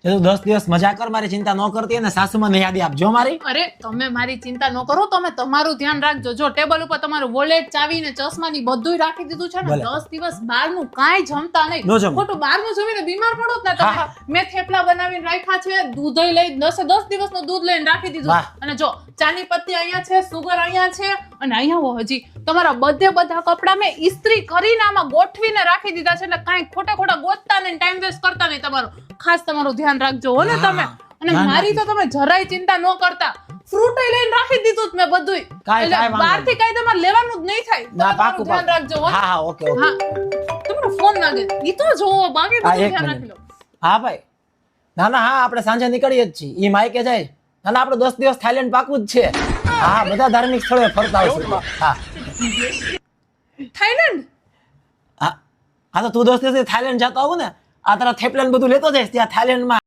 તું 10 દિવસ મજા કર, મારી ચિંતા ન કરતી અને સાસુમાને યાદી આપજો મારી. અરે તમે મારી ચિંતા ન કરો, તમે તમારું ધ્યાન રાખજો. જો ટેબલ ઉપર તમારું વોલેટ, ચાવી ને ચશ્મા ની બધુંય રાખી દીધું છે ને. ભલે. 10 દિવસ બહારનું કાંઈ જમતા નહીં. ન જમો. ખોટું બહારનું જમીને બીમાર પડો જ ને હા, તમે. મેં થેપલા બનાવીને રાખ્યા છે, દૂધય લઈ 10 દિવસનું દૂધ લઈને રાખી દીધું. વાહ. અને જો ચાની પત્તી અહીંયા છે, સુગર અહીંયા છે, અને અહીંયા હજી તમારા બધા કપડા મેં ઇસ્ત્રી કરીને આમાં ગોઠવીને રાખી દીધા છે. એટલે કાંઈ ખોટા ગોતતા નહીં, ટાઈમ વેસ્ટ કરતા નહીં. તમારું ખાસ તમારું ધ્યાન રાખજો હો ને તમે. અને ના, મારી તો તમે જરાય ચિંતા ન કરતા. ફ્રૂટ લઈને રાખી દીધું જ મેં બધુંય. કાંઈ એટલે વાંધો બહારથી કાંઈ તમારે લેવાનું જ નહીં થાય. ના, તમે પાકું ધ્યાન રાખજો હો. હા, ઓકે. હા તમારો ફોન લાગે ઈ તો જોવો, બાકી હા, બધું એક ધ્યાન મિનિટ. રાખી લો. હા ભાઈ, હા, આપણે સાંજે નીકળીએ જ છીએ. ઈ માયકે જાય. આપણે 10 દિવસ થાઈલેન્ડ પાકું જ છે. હા, બધા ધાર્મિક સ્થળોએ ફરતા આવશું. હા થાઈલેન્ડ હા, તો તું 10 દિવસ થાઈલેન્ડ જતો આવું ને, આ તારા થેપલા ને બધું લેતો જઈશ ત્યાં થાઈલેન્ડમાં.